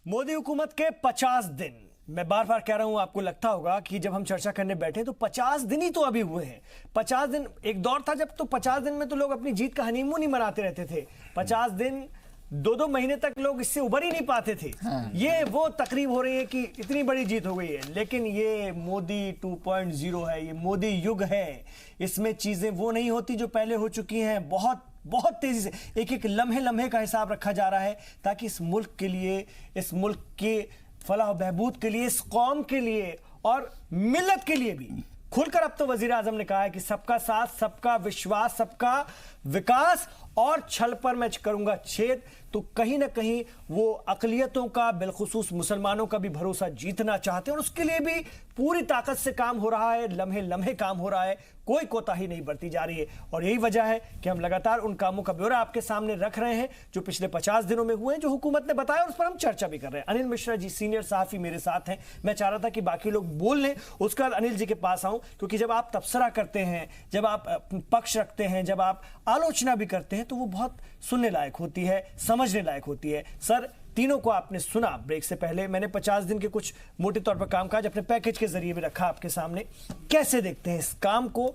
मोदी हुकूमत के 50 दिन, मैं बार बार कह रहा हूं, आपको लगता होगा कि जब हम चर्चा करने बैठे तो 50 दिन ही तो अभी हुए हैं। 50 दिन एक दौर था जब तो 50 दिन में तो लोग अपनी जीत का हनीमून ही मनाते रहते थे। 50 दिन 2-2 महीने तक लोग इससे उबर ही नहीं पाते थे। ये वो तकरीब हो रही है कि इतनी बड़ी जीत हो गई है, लेकिन ये मोदी 2.0 है, ये मोदी युग है। इसमें चीजें वो नहीं होती जो पहले हो चुकी हैं। बहुत बहुत तेजी से एक एक लम्हे लम्हे का हिसाब रखा जा रहा है ताकि इस मुल्क के लिए, इस मुल्क के फलाह बहबूद के लिए, इस कौम के लिए और मिल्लत के लिए भी खुलकर अब तो वजीर आजम ने कहा है कि सबका साथ, सबका विश्वास, सबका विकास और छल पर मैं करूंगा छेद। तो कहीं ना कहीं वो अकलियतों का, बिलखुसूस मुसलमानों का भी भरोसा जीतना चाहते हैं और उसके लिए भी पूरी ताकत से काम हो रहा है, लम्हे लम्हे काम हो रहा है, कोई कोताही नहीं बरती जा रही है। और यही वजह है कि हम लगातार उन कामों का ब्यौरा आपके सामने रख रहे हैं जो पिछले 50 दिनों में हुए हैं, जो हुकूमत ने बताया और उस पर हम चर्चा भी कर रहे हैं। अनिल मिश्रा जी सीनियर सहाफी मेरे साथ हैं। मैं चाह रहा था कि बाकी लोग बोल लें, उसके बाद अनिल जी के पास आऊं, क्योंकि जब आप तबसरा करते हैं, जब आप पक्ष रखते हैं, जब आप आलोचना भी करते हैं तो वो बहुत सुनने लायक होती है, समझने लायक होती है। सर, तीनों को आपने सुना ब्रेक से पहले। मैंने 50 दिन के कुछ मोटे तौर पर कामकाज अपने पैकेज के जरिए भी रखा आपके सामने। कैसे देखते हैं इस काम को,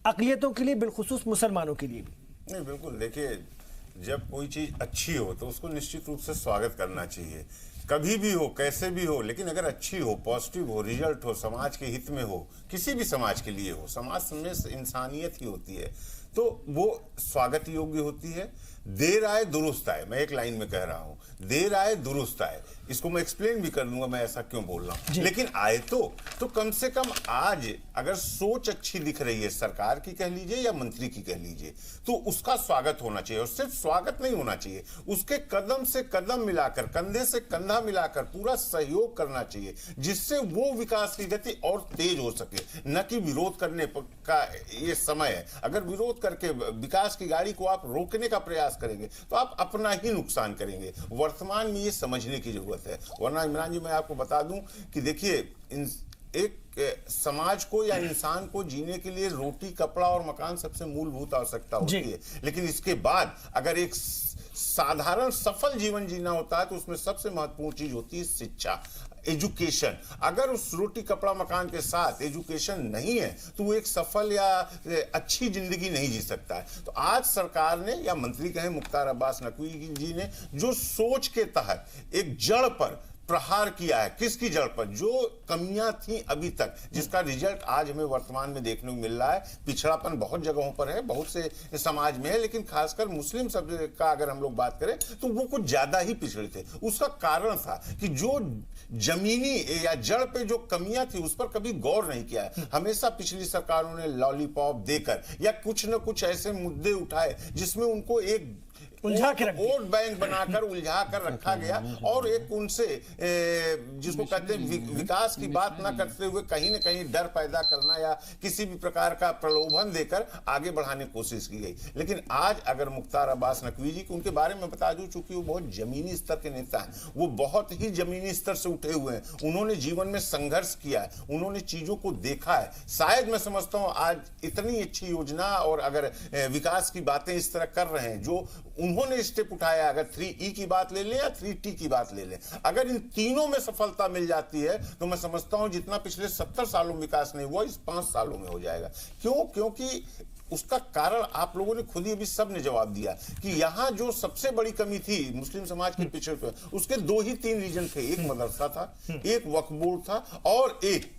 अक़लियतों के लिए, बिलखुसूस मुसलमानों के लिए भी? नहीं, बिल्कुल। देखिए, जब कोई चीज अच्छी हो तो उसको निश्चित रूप से स्वागत करना चाहिए, कभी भी हो, कैसे भी हो। लेकिन अगर अच्छी हो, पॉजिटिव हो, रिजल्ट हो, समाज के हित में हो, किसी भी समाज के लिए हो, समाज में इंसानियत ही होती है, तो वो स्वागत योग्य होती है। देर आए दुरुस्त आए, मैं एक लाइन में कह रहा हूं, देर आए दुरुस्त आए। इसको मैं एक्सप्लेन भी कर दूंगा मैं ऐसा क्यों बोल रहा हूं। लेकिन आए तो कम से कम आज अगर सोच अच्छी दिख रही है, सरकार की कह लीजिए या मंत्री की कह लीजिए, तो उसका स्वागत होना चाहिए। और सिर्फ स्वागत नहीं होना चाहिए, उसके कदम से कदम मिलाकर, कंधे से कंधा मिलाकर पूरा सहयोग करना चाहिए, जिससे वो विकास की गति और तेज हो सके। न कि विरोध करने का ये समय है। अगर विरोध करके विकास की गाड़ी को आप रोकने का प्रयास करेंगे तो आप अपना ही नुकसान करेंगे। वर्तमान में ये समझने की जरूरत है। वरना इमरान जी, मैं आपको बता दूं कि देखिए, एक समाज को या इंसान को जीने के लिए रोटी, कपड़ा और मकान सबसे मूलभूत आवश्यकता होती है। लेकिन इसके बाद अगर एक साधारण सफल जीवन जीना होता है तो उसमें सबसे महत्वपूर्ण चीज होती है शिक्षा, एजुकेशन। अगर उस रोटी, कपड़ा, मकान के साथ एजुकेशन नहीं है तो वो एक सफल या अच्छी जिंदगी नहीं जी सकता है। तो आज सरकार ने, या मंत्री कहें मुख्तार अब्बास नकवी जी ने, जो सोच के तहत एक जड़ पर प्रहार किया है। किसकी जड़ पर? जो कमियां थी अभी तक, जिसका रिजल्ट आज हमें वर्तमान में देखने को मिल रहा है। पिछड़ापन बहुत जगहों पर है, बहुत से समाज में है, लेकिन खासकर मुस्लिम समाज का अगर हम लोग बात करें तो वो कुछ ज्यादा ही पिछड़े थे। उसका कारण था कि जो जमीनी या जड़ पे जो कमियां थी उस पर कभी गौर नहीं किया है। हमेशा पिछली सरकारों ने लॉलीपॉप देकर या कुछ न कुछ ऐसे मुद्दे उठाए जिसमें उनको एक वोट बैंक बनाकर उलझा कर रखा गया और एक उनसे जिसको कहते हैं विकास की बात ना करते हुए कहीं ना कहीं डर पैदा करना या किसी भी प्रकार का प्रलोभन देकर आगे बढ़ाने की कोशिश की गई। लेकिन आज अगर मुख्तार अब्बास नकवी जी को, उनके बारे में बता दूं, चूंकि वो बहुत जमीनी स्तर के नेता हैं, वो बहुत ही जमीनी स्तर से उठे हुए हैं। उन्होंने जीवन में संघर्ष किया है, उन्होंने चीजों को देखा है। शायद मैं समझता हूं आज इतनी अच्छी योजना और अगर विकास की बातें इस तरह कर रहे हैं, जो उन्होंने स्टेप उठाया, अगर 3E की बात ले लें या 3T की बात ले लें, अगर इन तीनों में सफलता मिल जाती है तो मैं समझता हूं जितना पिछले 70 सालों में विकास नहीं हुआ, इस 5 सालों में हो जाएगा। क्यों? क्योंकि उसका कारण आप लोगों ने खुद ही अभी सब ने जवाब दिया कि यहां जो सबसे बड़ी कमी थी मुस्लिम समाज के पिछड़े, उसके 2 ही 3 रीजन थे। एक मदरसा था, एक वक्फ बोर्ड था और एक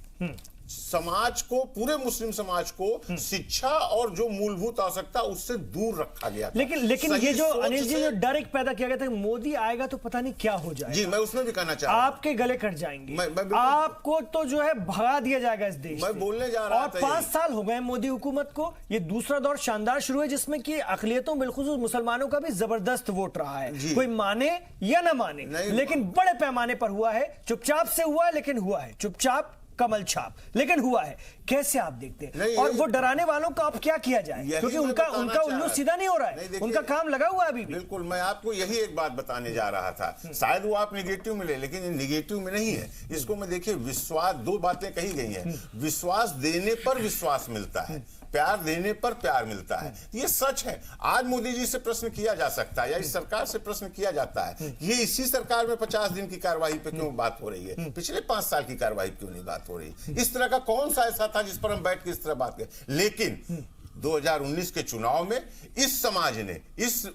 समाज को, पूरे मुस्लिम समाज को शिक्षा और जो मूलभूत आवश्यकता उससे दूर रखा गया था। लेकिन ये जो अनिल जी जो डर एक पैदा किया गया था, मोदी आएगा तो पता नहीं क्या हो जाएगा। जी, मैं उसमें भी कहना चाह रहा हूं, आपके गले कट जाएंगे, आपको तो जो है भगा दिया जाएगा इस देश मैं बोलने जा रहा था। और 5 साल हो गए मोदी हुकूमत को। ये दूसरा दौर शानदार शुरू है जिसमें कि अक़लियतों, बिलखुसूस मुसलमानों का भी जबरदस्त वोट रहा है। कोई माने या ना माने, लेकिन बड़े पैमाने पर हुआ है। चुपचाप से हुआ है, लेकिन हुआ है। चुपचाप कमल छाप, लेकिन हुआ है। कैसे आप देखते हैं? और वो डराने वालों का अब क्या किया जाए, क्योंकि उनका उल्लू सीधा नहीं हो रहा है, उनका काम लगा हुआ है अभी भी। बिल्कुल, मैं आपको यही एक बात बताने जा रहा था। शायद वो आप निगेटिव में ले, लेकिन निगेटिव में नहीं है इसको। मैं देखिए, विश्वास, 2 बातें कही गई हैं। विश्वास देने पर विश्वास मिलता है, प्यार देने पर प्यार मिलता है, ये सच है। आज मोदी जी से प्रश्न किया जा सकता है या इस सरकार से प्रश्न किया जाता है, ये इसी सरकार में 50 दिन की कार्रवाई पे क्यों बात हो रही है, पिछले 5 साल की कार्रवाई क्यों नहीं बात हो रही। इस तरह का कौन सा ऐसा था जिस पर हम बैठ के इस तरह बात करें। लेकिन 2019 के चुनाव में इस समाज ने, इस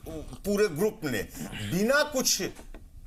पूरे ग्रुप ने बिना कुछ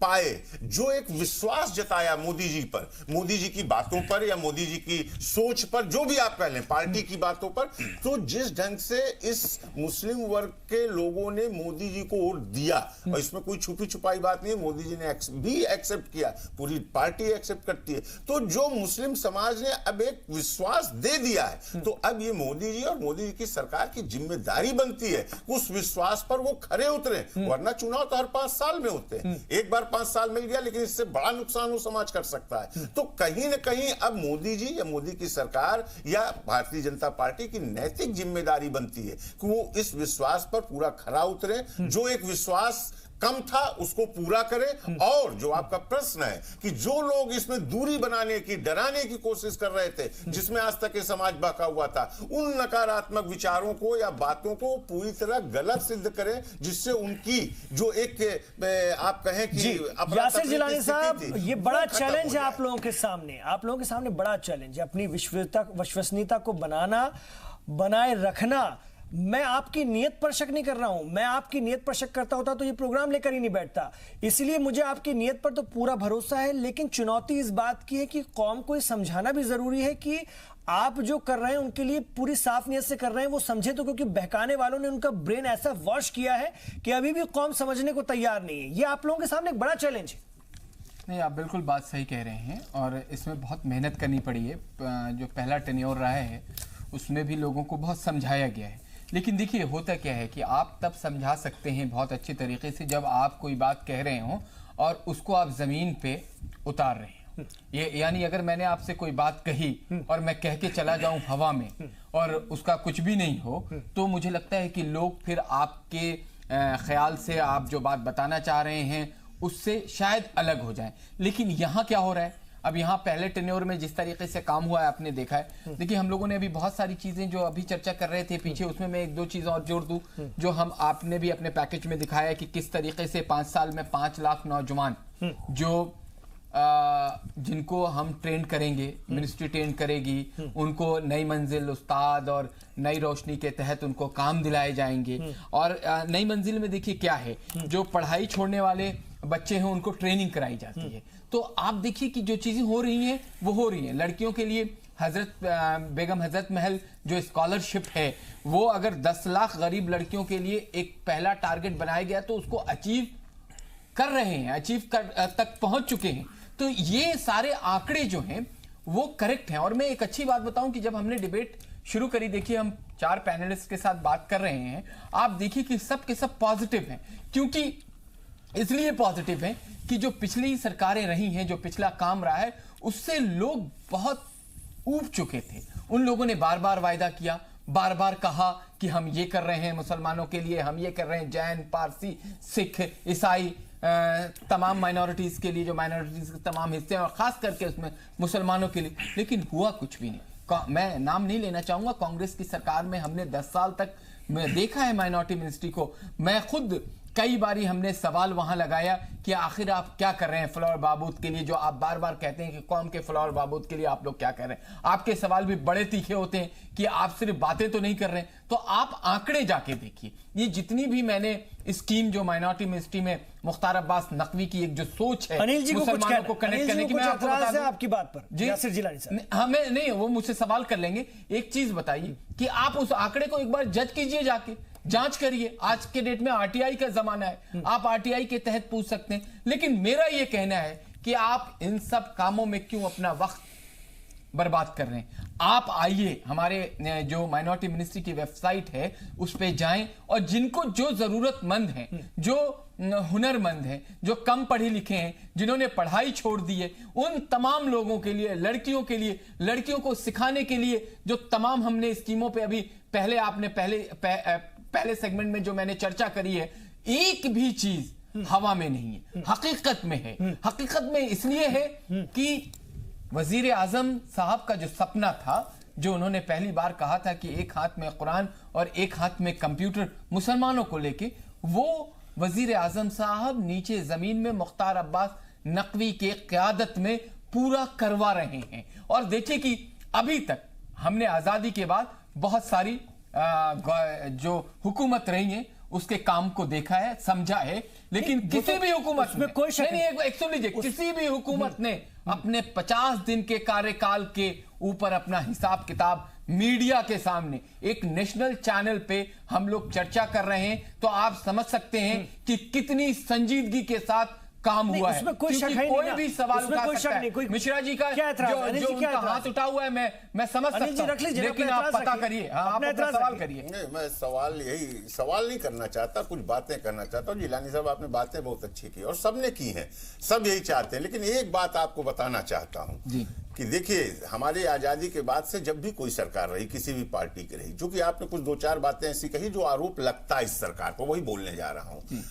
पाए जो एक विश्वास जताया मोदी जी पर, मोदी जी की बातों पर या मोदी जी की सोच पर, जो भी आप कह लें, पार्टी की बातों पर, तो जिस ढंग से इस मुस्लिम वर्ग के लोगों ने मोदी जी को वोट दिया, और इसमें कोई छुपी छुपाई बात नहीं है, मोदी जी ने भी एक्सेप्ट किया, पूरी पार्टी एक्सेप्ट करती है, तो जो मुस्लिम समाज ने अब एक विश्वास दे दिया है, तो अब ये मोदी जी और मोदी जी की सरकार की जिम्मेदारी बनती है उस विश्वास पर वो खरे उतरे, वरना चुनाव तो हर 5 साल में होते हैं। एक बार 5 साल मिल गया, लेकिन इससे बड़ा नुकसान वो समाज कर सकता है। तो कहीं ना कहीं अब मोदी जी या मोदी की सरकार या भारतीय जनता पार्टी की नैतिक जिम्मेदारी बनती है कि वो इस विश्वास पर पूरा खरा उतरे, जो एक विश्वास कम था उसको पूरा करें। और जो आपका प्रश्न है कि जो लोग इसमें दूरी बनाने की, डराने की कोशिश कर रहे थे, जिसमें आज तक ये समाज बहका हुआ था, उन नकारात्मक विचारों को या बातों को पूरी तरह गलत सिद्ध करें, जिससे उनकी जो एक आप कहें कि यासिर जिलानी साहब, ये बड़ा चैलेंज है आप लोगों के सामने, आप लोगों के सामने बड़ा चैलेंज है अपनी विश्वसनीयता को बनाए रखना। मैं आपकी नीयत पर शक नहीं कर रहा हूं, मैं आपकी नीयत पर शक करता होता तो ये प्रोग्राम लेकर ही नहीं बैठता, इसलिए मुझे आपकी नीयत पर तो पूरा भरोसा है। लेकिन चुनौती इस बात की है कि कौम को ये समझाना भी जरूरी है कि आप जो कर रहे हैं उनके लिए पूरी साफ नीयत से कर रहे हैं, वो समझे तो, क्योंकि बहकाने वालों ने उनका ब्रेन ऐसा वॉश किया है कि अभी भी कौम समझने को तैयार नहीं है। ये आप लोगों के सामने एक बड़ा चैलेंज है। नहीं, आप बिल्कुल बात सही कह रहे हैं और इसमें बहुत मेहनत करनी पड़ी है। जो पहला टेन्योर रहा है उसमें भी लोगों को बहुत समझाया गया है। लेकिन देखिए, होता क्या है कि आप तब समझा सकते हैं बहुत अच्छे तरीके से जब आप कोई बात कह रहे हो और उसको आप ज़मीन पे उतार रहे हो। ये यानी अगर मैंने आपसे कोई बात कही और मैं कह के चला जाऊं हवा में और उसका कुछ भी नहीं हो, तो मुझे लगता है कि लोग फिर आपके ख्याल से आप जो बात बताना चाह रहे हैं उससे शायद अलग हो जाएं। लेकिन यहाँ क्या हो रहा है, अब यहाँ पहले टेन्योर में जिस तरीके से काम हुआ है आपने देखा है। देखिए, हम लोगों ने अभी बहुत सारी चीजें जो अभी चर्चा कर रहे थे पीछे, उसमें मैं 1-2 चीज और जोड़ दूं जो आपने भी अपने पैकेज में दिखाया है कि किस तरीके से 5 साल में 5 लाख नौजवान जो जिनको हम ट्रेन करेंगे, मिनिस्ट्री ट्रेन करेगी, उनको नई मंजिल, उस्ताद और नई रोशनी के तहत उनको काम दिलाए जाएंगे। और नई मंजिल में देखिए क्या है, जो पढ़ाई छोड़ने वाले बच्चे हैं उनको ट्रेनिंग कराई जाती है। तो आप देखिए कि जो चीजें हो रही हैं वो हो रही हैं। लड़कियों के लिए बेगम हजरत महल जो स्कॉलरशिप है, वो अगर 10 लाख गरीब लड़कियों के लिए एक पहला टारगेट बनाया गया तो उसको अचीव कर रहे हैं, तक पहुंच चुके हैं। तो ये सारे आंकड़े जो हैं वो करेक्ट हैं। और मैं एक अच्छी बात बताऊं कि जब हमने डिबेट शुरू करी, देखिए हम 4 पैनलिस्ट के साथ बात कर रहे हैं, आप देखिए कि सब के सब पॉजिटिव हैं। क्योंकि इसलिए पॉजिटिव है कि जो पिछली सरकारें रही हैं, जो पिछला काम रहा है, उससे लोग बहुत ऊब चुके थे। उन लोगों ने बार बार वायदा किया, बार बार कहा कि हम ये कर रहे हैं मुसलमानों के लिए, हम ये कर रहे हैं जैन, पारसी, सिख, ईसाई, तमाम माइनॉरिटीज के लिए, जो माइनॉरिटीज के तमाम हिस्से हैं और खास करके उसमें मुसलमानों के लिए। लेकिन हुआ कुछ भी नहीं। मैं नाम नहीं लेना चाहूंगा, कांग्रेस की सरकार में हमने 10 साल तक देखा है माइनॉरिटी मिनिस्ट्री को। मैं खुद कई बारी हमने सवाल वहां लगाया कि आखिर आप क्या कर रहे हैं फ्लावर बाबूद के लिए, जो आप बार बार कहते हैं कि कौम के फ्लावर बाबूद के लिए आप लोग क्या कर रहे हैं। आपके सवाल भी बड़े तीखे होते हैं कि आप सिर्फ बातें तो नहीं कर रहे हैं। तो आप आंकड़े जाके देखिए, ये जितनी भी मैंने स्कीम जो माइनॉरिटी मिनिस्ट्री में मुख्तार अब्बास नकवी की एक जो सोच है मुसलमानों को कनेक्ट करने की, मैं आपको बता दूं आपकी बात पर जी यासिर जिलानी साहब, हमें नहीं, वो मुझसे सवाल कर लेंगे। एक चीज बताइए कि आप उस आंकड़े को एक बार जज कीजिए, जाके जांच करिए। आज के डेट में आरटीआई का जमाना है, आप आरटीआई के तहत पूछ सकते हैं। लेकिन मेरा यह कहना है कि आप इन सब कामों में क्यों अपना वक्त बर्बाद कर रहे हैं। आप आइए, हमारे जो माइनॉरिटी मिनिस्ट्री की वेबसाइट है उस पे जाएं और जिनको जो जरूरतमंद हैं, जो हुनरमंद हैं, जो कम पढ़े लिखे हैं, जिन्होंने पढ़ाई छोड़ दी है, उन तमाम लोगों के लिए, लड़कियों के लिए, लड़कियों को सिखाने के लिए जो तमाम हमने स्कीमों पे अभी पहले सेगमेंट में जो मैंने चर्चा करी है, एक भी चीज हवा में नहीं है, हकीकत में है। हकीकत में इसलिए है कि वजीर आजम साहब का जो सपना था जो उन्होंने पहली बार कहा था कि एक हाथ में कुरान और एक हाथ में कंप्यूटर मुसलमानों को लेके, वो वजीर आजम साहब नीचे जमीन में मुख्तार अब्बास नकवी के क़यादत में पूरा करवा रहे हैं। और देखिए कि अभी तक हमने आजादी के बाद बहुत सारी जो हुकूमत रही है उसके काम को देखा है, समझा है, लेकिन किसी भी हुकूमत में कोई शक नहीं, सुन लीजिए, किसी भी हुकूमत ने अपने 50 दिन के कार्यकाल के ऊपर अपना हिसाब किताब मीडिया के सामने एक नेशनल चैनल पे हम लोग चर्चा कर रहे हैं, तो आप समझ सकते हैं कि कितनी संजीदगी के साथ काम हुआ है। उसमें कोई शक है, कोई भी सवाल उठा सकता है। कोई मिश्रा जी का जो उनका हाथ उठा हुआ है, मैं समझ सकता हूं, लेकिन आप पता करिए, आप अपना सवाल करिए। नहीं, मैं सवाल नहीं करना चाहता, कुछ बातें करना चाहता हूं। जिलानी साहब, आपने बातें बहुत अच्छी की और सबने की हैं, सब यही चाहते हैं, लेकिन एक बात आपको बताना चाहता हूं कि देखिए, हमारी आजादी के बाद से जब भी कोई सरकार रही, किसी भी पार्टी की रही, जो कि आपने कुछ 2-4 बातें ऐसी कही जो आरोप लगता है इस सरकार को, वही बोलने जा रहा हूं।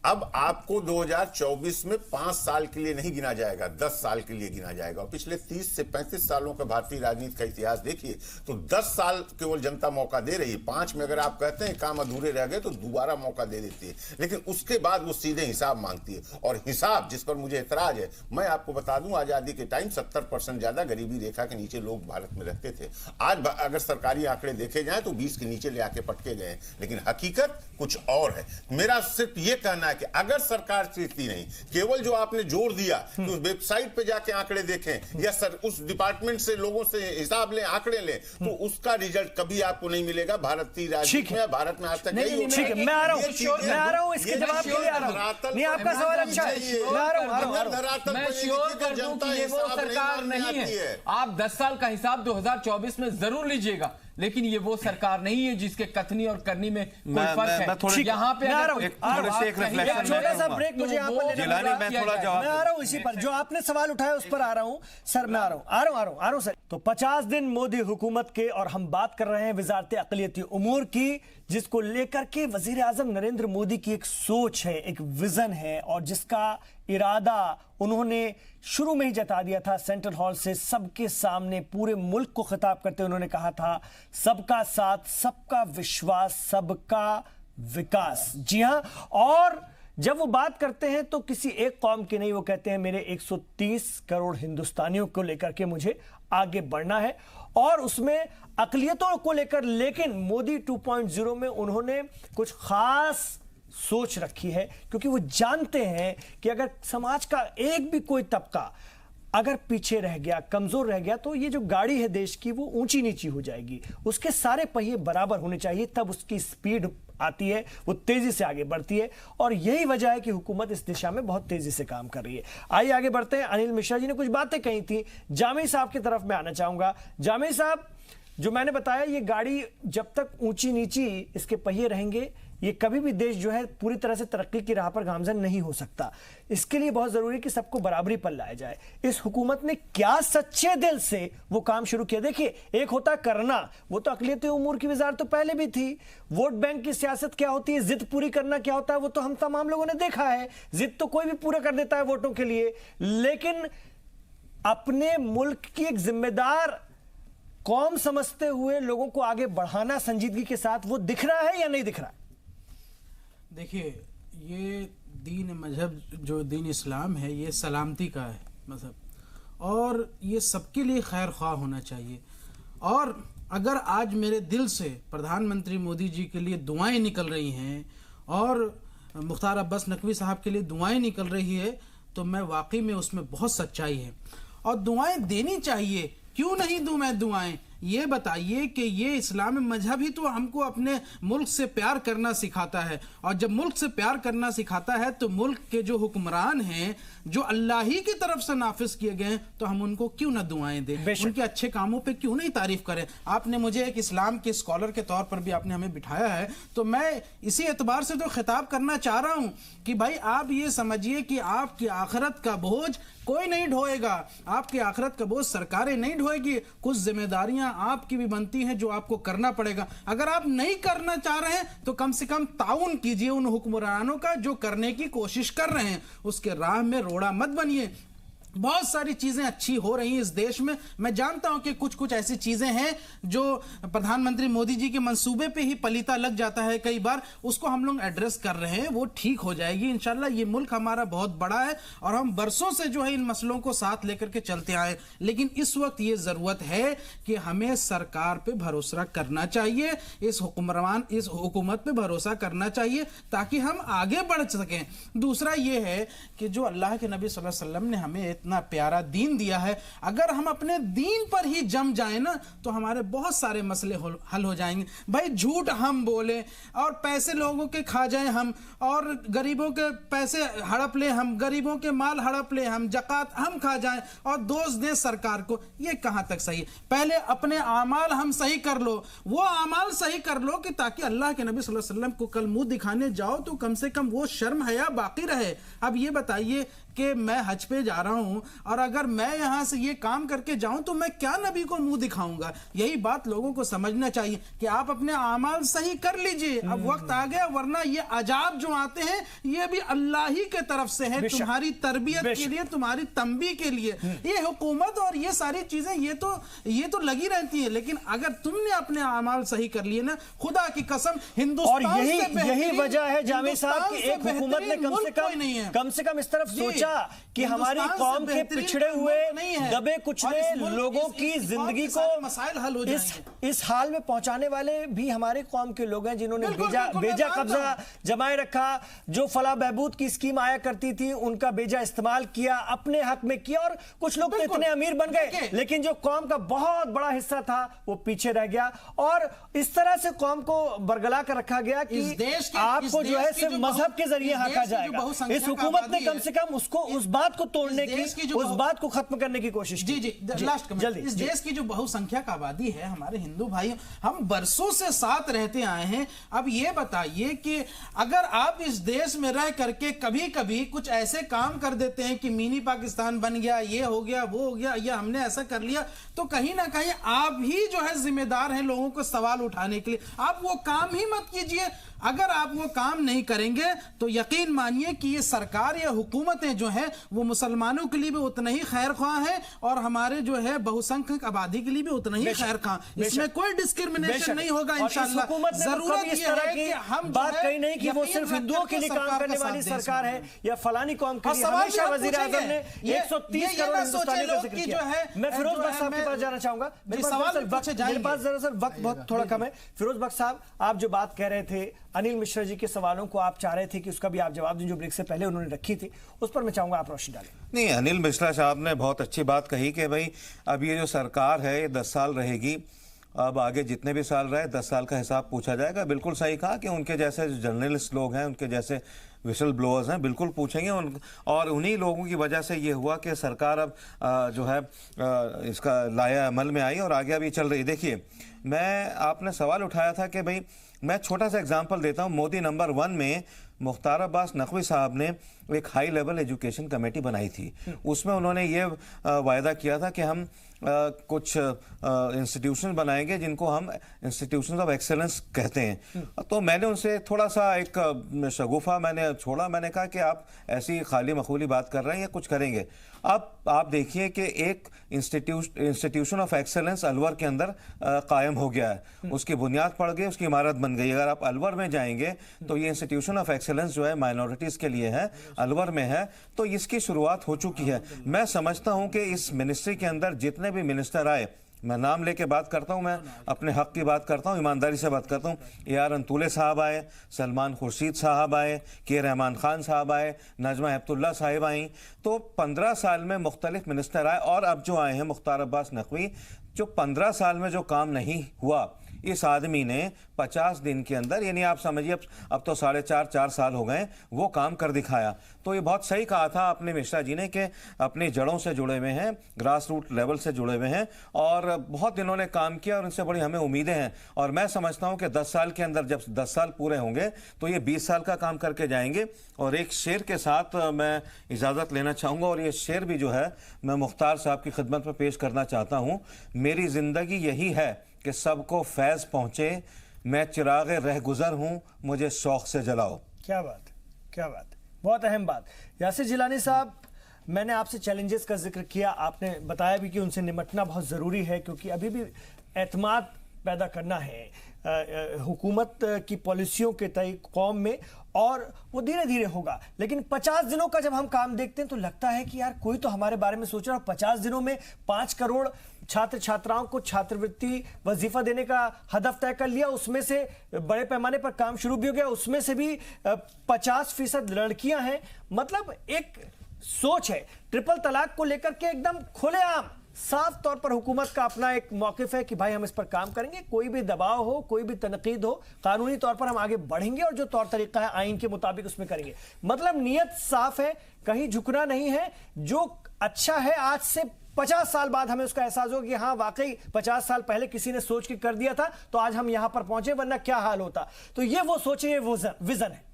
अब आपको 2024 में 5 साल के लिए नहीं गिना जाएगा, 10 साल के लिए गिना जाएगा। और पिछले 30 से 35 सालों का भारतीय राजनीति का इतिहास देखिए तो 10 साल केवल जनता मौका दे रही है। 5 में अगर आप कहते हैं काम अधूरे रह गए तो दोबारा मौका दे देती है, लेकिन उसके बाद वो सीधे हिसाब मांगती है। और हिसाब जिस पर मुझे एतराज है, मैं आपको बता दूं, आजादी के टाइम 70% ज्यादा गरीबी रेखा के नीचे लोग भारत में रहते थे। आज अगर सरकारी आंकड़े देखे जाए तो 20 के नीचे ले आके पटके गए, लेकिन हकीकत कुछ और है। मेरा सिर्फ ये कहना है कि अगर सरकार चीजती नहीं, केवल जो आपने जोर दिया कि उस वेबसाइट पे जाके आंकड़े देखें या उस डिपार्टमेंट से लोगों से हिसाब लें, आंकड़े लें, तो उसका रिजल्ट कभी आपको नहीं मिलेगा। भारतीय राजनीति में, भारत में आज तक नहीं। ठीक है, मैं आ रहा हूं इसके जवाब के लिए आ रहा हूं। नहीं, आपका सवाल अच्छा है, मैं आ रहा हूं। मैं श्योर कर दूं कि ये वो सरकार नहीं है। आप 10 साल का हिसाब 2024 में जरूर लीजिएगा, लेकिन ये वो सरकार नहीं है जिसके कथनी और करनी में कोई फर्क है। यहाँ पे छोटा सा ब्रेक मुझे यहाँ पर लेना, मैं आ रहा हूँ इसी पर जो आपने सवाल उठाया उस पर आ रहा हूँ सर। मैं आ रहा हूँ सर। तो 50 दिन मोदी हुकूमत के, और हम बात कर रहे हैं वजारत अक़लियती उमूर की, जिसको लेकर के वजीर आजम नरेंद्र मोदी की एक सोच है, एक विजन है, और जिसका इरादा उन्होंने शुरू में ही जता दिया था। सेंट्रल हॉल से सबके सामने पूरे मुल्क को खिताब करते उन्होंने कहा था, सबका साथ, सबका विश्वास, सबका विकास। जी हां, और जब वो बात करते हैं तो किसी एक कौम की नहीं, वो कहते हैं मेरे 130 करोड़ हिंदुस्तानियों को लेकर के मुझे आगे बढ़ना है, और उसमें अक़लियतों को लेकर। लेकिन मोदी 2.0 में उन्होंने कुछ खास सोच रखी है, क्योंकि वो जानते हैं कि अगर समाज का एक भी कोई तबका अगर पीछे रह गया, कमजोर रह गया, तो ये जो गाड़ी है देश की वो ऊंची नीची हो जाएगी। उसके सारे पहिए बराबर होने चाहिए, तब उसकी स्पीड आती है, वो तेजी से आगे बढ़ती है। और यही वजह है कि हुकूमत इस दिशा में बहुत तेजी से काम कर रही है। आइए आगे बढ़ते हैं। अनिल मिश्रा जी ने कुछ बातें कही थी, जामी साहब की तरफ मैं आना चाहूंगा। जामी साहब, जो मैंने बताया, ये गाड़ी जब तक ऊंची नीची इसके पहिए रहेंगे, ये कभी भी देश जो है पूरी तरह से तरक्की की राह पर गामजन नहीं हो सकता। इसके लिए बहुत जरूरी कि सबको बराबरी पर लाया जाए। इस हुकूमत ने क्या सच्चे दिल से वो काम शुरू किया। देखिए, एक होता करना, वो तो अक़लियती उमूर की वज़ारत तो पहले भी थी। वोट बैंक की सियासत क्या होती है, जिद पूरी करना क्या होता है, वो तो हम तमाम लोगों ने देखा है। जिद तो कोई भी पूरा कर देता है वोटों के लिए, लेकिन अपने मुल्क की एक जिम्मेदार कौम समझते हुए लोगों को आगे बढ़ाना संजीदगी के साथ, वो दिख रहा है या नहीं दिख रहा है? देखिए, ये दीन मजहब जो दीन इस्लाम है, ये सलामती का है मजहब, और ये सबके लिए खैर ख्वाह होना चाहिए। और अगर आज मेरे दिल से प्रधानमंत्री मोदी जी के लिए दुआएं निकल रही हैं और मुख्तार अब्बास नकवी साहब के लिए दुआएं निकल रही है, तो मैं वाकई में उसमें बहुत सच्चाई है। और दुआएं देनी चाहिए, क्यों नहीं दूं मैं दुआएं? ये बताइए कि ये इस्लामी मजहब ही तो हमको अपने मुल्क से प्यार करना सिखाता है, और जब मुल्क से प्यार करना सिखाता है तो मुल्क के जो हुक्मरान हैं, जो अल्लाह ही की तरफ से नाफिज किए गए हैं, तो हम उनको क्यों ना दुआएं दें, उनके अच्छे कामों पे क्यों नहीं तारीफ करें। आपने मुझे एक इस्लाम के स्कॉलर के तौर पर भी आपने हमें बिठाया है, तो मैं इसी एतबार से तो खिताब करना चाह रहा हूं कि भाई आप ये समझिए कि आपकी आखिरत का बोझ कोई नहीं ढोएगा, आपकी आखिरत का बोझ सरकारें नहीं ढोएगी। कुछ जिम्मेदारियां आपकी भी बनती हैं जो आपको करना पड़ेगा। अगर आप नहीं करना चाह रहे हैं तो कम से कम ताउन कीजिए उन हुक्मरानों का जो करने की कोशिश कर रहे हैं, उसके राह में रोड़ा मत बनिए। बहुत सारी चीजें अच्छी हो रही हैं इस देश में। मैं जानता हूं कि कुछ कुछ ऐसी चीजें हैं जो प्रधानमंत्री मोदी जी के मंसूबे पे ही पलीता लग जाता है कई बार, उसको हम लोग एड्रेस कर रहे हैं, वो ठीक हो जाएगी इंशाल्लाह। ये मुल्क हमारा बहुत बड़ा है और हम बरसों से जो है इन मसलों को साथ लेकर के चलते आए, लेकिन इस वक्त ये जरूरत है कि हमें सरकार पे भरोसा करना चाहिए, इस हुकूमत पे भरोसा करना चाहिए ताकि हम आगे बढ़ सकें। दूसरा ये है कि जो अल्लाह के नबी सल्लल्लाहु अलैहि वसल्लम ने हमें इतना प्यारा दीन दिया है, अगर हम अपने दीन पर ही जम जाए ना तो हमारे बहुत सारे मसले हल हो जाएंगे। भाई झूठ हम बोले और पैसे लोगों के खा जाए हम, और गरीबों के पैसे हड़प ले हम, गरीबों के माल हड़प ले हम, ज़कात हम खा जाएं और दोष दें सरकार को, ये कहां तक सही है? पहले अपने आमाल हम सही कर लो, वो आमाल सही कर लो कि ताकि अल्लाह के नबी सल्लल्लाहु अलैहि वसल्लम को कल मुंह दिखाने जाओ तो कम से कम वो शर्म हया बाकी रहे। अब ये बताइए कि मैं हज पे जा रहा हूं और अगर मैं यहां से ये काम करके जाऊं तो मैं क्या नबी को मुंह दिखाऊंगा? यही बात लोगों को समझना चाहिए कि आप अपने आमाल सही कर लीजिए। अब वक्त आ गया, वरना ये अजाब जो आते हैं ये भी अल्लाह ही के तरफ से है, तुम्हारी तरबियत के लिए, तुम्हारी तंबी के लिए। ये हुकूमत और ये सारी चीजें ये तो लगी रहती है, लेकिन अगर तुमने अपने आमाल सही कर लिए ना, खुदा की कसम हिंदुस्तान और यही वजह है जावेद साहब की एक हुकूमत ने कम से कम इस तरफ सोचा कि हमारी कौम के पिछड़े हुए, दबे कुचले लोगों की जिंदगी को मसाइल हल हो जाएंगे। इस हाल में पहुंचाने वाले भी हमारे कौम के लोग हैं जिन्होंने बेजा कब्जा जमाए रखा। जो फलाह बहबूद की स्कीम आया करती थी उनका बेजा इस्तेमाल किया, अपने हक में किया, और कुछ लोग तो इतने अमीर बन गए, लेकिन जो कौम का बहुत बड़ा हिस्सा था वो पीछे रह गया। और इस तरह से कौम को बरगला कर रखा गया कि आपको जो है सिर्फ मजहब के जरिए हाका जाएगा। इस हुकूमत ने कम से कम उस बात को तोड़ने की, उस बात को खत्म करने की कोशिश की। जी लास्ट जल्दी। इस देश की जो बहुसंख्यक आबादी है, हमारे हिंदू भाई, हम बरसों से साथ रहते आए हैं। अब ये बताइए कि अगर आप इस देश में रह करके कभी कभी कुछ ऐसे काम कर देते हैं कि मिनी पाकिस्तान बन गया, ये हो गया, वो हो गया, या हमने ऐसा कर लिया, तो कहीं ना कहीं आप ही जो है जिम्मेदार हैं लोगों को सवाल उठाने के लिए। आप वो काम ही मत कीजिए। अगर आप वो काम नहीं करेंगे तो यकीन मानिए कि ये सरकार या हुकूमतें जो है वो मुसलमानों के लिए भी उतना ही खैर ख्वाह है और हमारे जो है बहुसंख्यक आबादी के लिए भी उतना ही खैर ख्वाह। इसमें कोई डिस्क्रिमिनेशन नहीं होगा इंशाल्लाह। जरूरत ये है कि हम बात कहीं नहीं कि वो सिर्फ हिंदुओं के लिए काम करने वाली सरकार है या फलानी कौम के लिए। हमेशा वजीर आजम ने 130 करोड़ हिंदुस्तानियों का जिक्र किया। मैं फिरोज बख्श साहब के पास जाना चाहूंगा। मेरे पास दरअसल वक्त बहुत थोड़ा कम है। फिरोज बख्श साहब, आप जो बात कह रहे थे अनिल मिश्रा जी के सवालों को, आप चाह रहे थे कि उसका भी आप जवाब दें जो ब्रेक से पहले उन्होंने रखी थी, उस पर मैं चाहूंगा आप रोशनी डालें। नहीं, अनिल मिश्रा साहब ने बहुत अच्छी बात कही कि भाई अब ये जो सरकार है ये 10 साल रहेगी, अब आगे जितने भी साल रहे 10 साल का हिसाब पूछा जाएगा। बिल्कुल सही कहा कि उनके जैसे जर्नलिस्ट लोग हैं, उनके जैसे विशल ब्लोअर्स हैं, बिल्कुल पूछेंगे और उन्हीं लोगों की वजह से ये हुआ कि सरकार अब जो है इसका लाया अमल में आई और आगे अभी चल रही। देखिए, आपने सवाल उठाया था कि भाई मैं छोटा सा एग्जांपल देता हूं। मोदी नंबर 1 में मुख्तार अब्बास नकवी साहब ने एक हाई लेवल एजुकेशन कमेटी बनाई थी। उसमें उन्होंने ये वायदा किया था कि हम कुछ इंस्टीट्यूशन बनाएंगे जिनको हम इंस्टीट्यूशन ऑफ एक्सेलेंस कहते हैं। तो मैंने उनसे थोड़ा सा एक शगुफा मैंने छोड़ा। मैंने कहा कि आप ऐसी खाली मखूली बात कर रहे हैं या कुछ करेंगे। अब आप देखिए कि एक इंस्टीट्यूशन ऑफ एक्सेलेंस अलवर के अंदर कायम हो गया है, उसकी बुनियाद पड़ गई, उसकी इमारत बन गई। अगर आप अलवर में जाएंगे तो ये इंस्टीट्यूशन ऑफ एक्सेलेंस जो है माइनॉरिटीज के लिए है, अलवर में है, तो इसकी शुरुआत हो चुकी है। मैं समझता हूं कि इस मिनिस्ट्री के अंदर जितने भी मिनिस्टर आए, मैं नाम लेके बात करता हूं, मैं अपने हक की बात करता हूं, ईमानदारी से बात करता हूं। AR अंतुले साहब आए, सलमान खुर्शीद साहब आए, K रहमान खान साहब आए, नजमा हेपतुल्ला साहिब आई। तो 15 साल में मुख्तलिफ मिनिस्टर आए और अब जो आए हैं मुख्तार अब्बास नकवी, जो 15 साल में जो काम नहीं हुआ इस आदमी ने 50 दिन के अंदर, यानी आप समझिए अब तो 4.5 साल हो गए, वो काम कर दिखाया। तो ये बहुत सही कहा था अपने मिश्रा जी ने कि अपनी जड़ों से जुड़े हुए हैं, ग्रास रूट लेवल से जुड़े हुए हैं और बहुत दिनों ने काम किया और उनसे बड़ी हमें उम्मीदें हैं। और मैं समझता हूं कि 10 साल के अंदर जब 10 साल पूरे होंगे तो ये 20 साल का काम करके जाएंगे। और एक शेर के साथ मैं इजाज़त लेना चाहूँगा और ये शेर भी जो है मैं मुख्तार साहब की खिदमत में पेश करना चाहता हूँ। मेरी ज़िंदगी यही है कि सबको फैज़ पहुँचे, मैं चिराग रह गुज़र हूँ, मुझे शौक़ से जलाओ। क्या बात, क्या बात, बहुत अहम बात। यासिर जिलानी साहब, मैंने आपसे चैलेंजेस का जिक्र किया, आपने बताया भी कि उनसे निपटना बहुत ज़रूरी है, क्योंकि अभी भी एतमाद पैदा करना है हुकूमत की पॉलिसियों के तय कौम में, और वो धीरे धीरे होगा। लेकिन 50 दिनों का जब हम काम देखते हैं तो लगता है कि यार कोई तो हमारे बारे में सोच रहा है। 50 दिनों में 5 करोड़ छात्र छात्राओं को छात्रवृत्ति वजीफा देने का हदफ तय कर लिया, उसमें से बड़े पैमाने पर काम शुरू भी हो गया, उसमें से भी 50% लड़कियां हैं। मतलब एक सोच है ट्रिपल तलाक को लेकर के एकदम खुलेआम साफ तौर पर हुकूमत का अपना एक मौकिफ है कि भाई हम इस पर काम करेंगे, कोई भी दबाव हो, कोई भी तनकीद हो, कानूनी तौर पर हम आगे बढ़ेंगे और जो तौर तरीका है आइन के मुताबिक उसमें करेंगे। मतलब नीयत साफ है, कहीं झुकना नहीं है। जो अच्छा है आज से 50 साल बाद हमें उसका एहसास हो कि हाँ वाकई 50 साल पहले किसी ने सोच के कर दिया था तो आज हम यहां पर पहुंचे, वरना क्या हाल होता। तो ये वो सोचे, ये वो विजन है।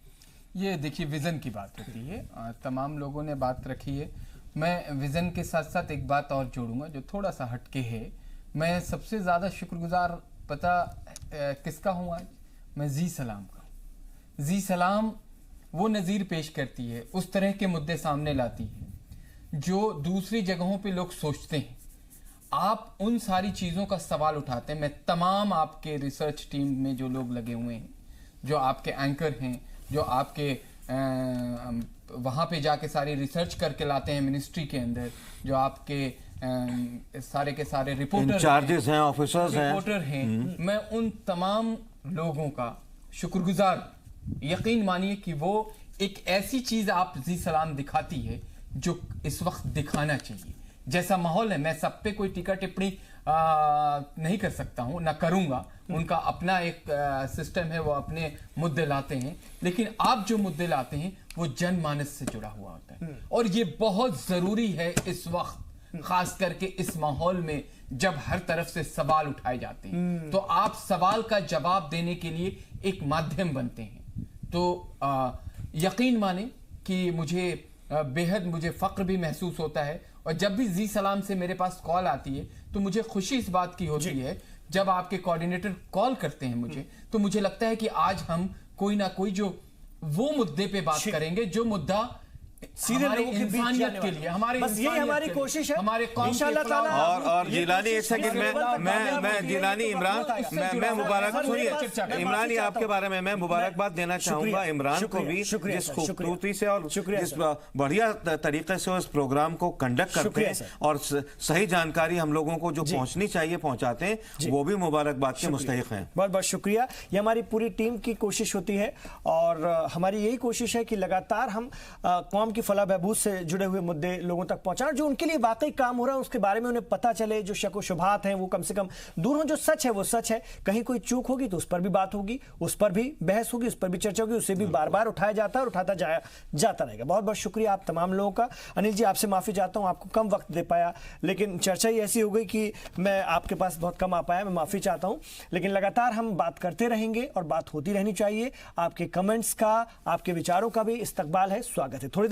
ये देखिए विजन की बात होती है, तमाम लोगों ने बात रखी है। मैं विजन के साथ साथ एक बात और जोड़ूंगा जो थोड़ा सा हटके है। मैं सबसे ज्यादा शुक्रगुजार पता किसका हूं आज? मैं जी सलाम का हूं। जी सलाम वो नज़ीर पेश करती है, उस तरह के मुद्दे सामने लाती है जो दूसरी जगहों पे लोग सोचते हैं। आप उन सारी चीज़ों का सवाल उठाते हैं। मैं तमाम आपके रिसर्च टीम में जो लोग लगे हुए हैं, जो आपके एंकर हैं, जो आपके वहाँ पे जाके सारी रिसर्च करके लाते हैं मिनिस्ट्री के अंदर, जो आपके सारे के सारे रिपोर्टर चार्जेस हैं, ऑफिसर्स हैं, रिपोर्टर हैं, मैं उन तमाम लोगों का शुक्रगुजार। यकीन मानिए कि वो एक ऐसी चीज आप जी सलाम दिखाती है जो इस वक्त दिखाना चाहिए। जैसा माहौल है, मैं सब पे कोई टीका टिप्पणी नहीं कर सकता हूं, ना करूंगा। उनका अपना एक सिस्टम है, वो अपने मुद्दे लाते हैं, लेकिन आप जो मुद्दे लाते हैं वो जनमानस से जुड़ा हुआ होता है। और ये बहुत जरूरी है इस वक्त, खास करके इस माहौल में जब हर तरफ से सवाल उठाए जाते हैं, तो आप सवाल का जवाब देने के लिए एक माध्यम बनते हैं। तो यकीन माने कि मुझे बेहद मुझे फक्र भी महसूस होता है। और जब भी जी सलाम से मेरे पास कॉल आती है तो मुझे खुशी इस बात की होती है, जब आपके कोऑर्डिनेटर कॉल करते हैं मुझे, तो मुझे लगता है कि आज हम कोई ना कोई जो वो मुद्दे पे बात करेंगे जो मुद्दा सीधे लोगों के बीच जाने के लिए, हमारे बस यही हमारी कोशिश है, हमारे इंशाअल्लाह ताला। और जिलानी एक सेकंड मैं जिलानी इमरान, मैं मुबारक सुनिए इमरान, ये आपके बारे में मैं मुबारकबाद देना चाहूंगा इमरान को भी, जिस खूबसूरती से और जिस बढ़िया तरीके से उस प्रोग्राम को कंडक्ट करते हैं और सही जानकारी हम लोगों को जो पहुंचनी चाहिए पहुंचाते हैं, वो भी मुबारकबाद के मुस्तहिक हैं। बहुत बहुत शुक्रिया। ये हमारी पूरी टीम की कोशिश होती है और हमारी यही कोशिश है कि लगातार हम कौम की फलाह बहबूद से जुड़े हुए मुद्दे लोगों तक पहुंचाना, जो उनके लिए वाकई काम हो रहा है उसके बारे में उन्हें पता चले। जो शक व शुबहात हैं वो कम से कम दूर हो, जो सच है वो सच है। कहीं कोई चूक होगी तो उस पर भी बात होगी, उस पर भी बहस होगी, उस पर भी चर्चा होगी, उसे भी बार बार उठाया जाता है और उठाता जाता रहेगा। बहुत बहुत शुक्रिया आप तमाम लोगों का। अनिल जी, आपसे माफी चाहता हूं, आपको कम वक्त दे पाया, लेकिन चर्चा ही ऐसी हो गई कि मैं आपके पास बहुत कम आ पाया, मैं माफी चाहता हूं। लेकिन लगातार हम बात करते रहेंगे और बात होती रहनी चाहिए। आपके कमेंट्स का, आपके विचारों का भी इस्तकबाल है, स्वागत है। थोड़ी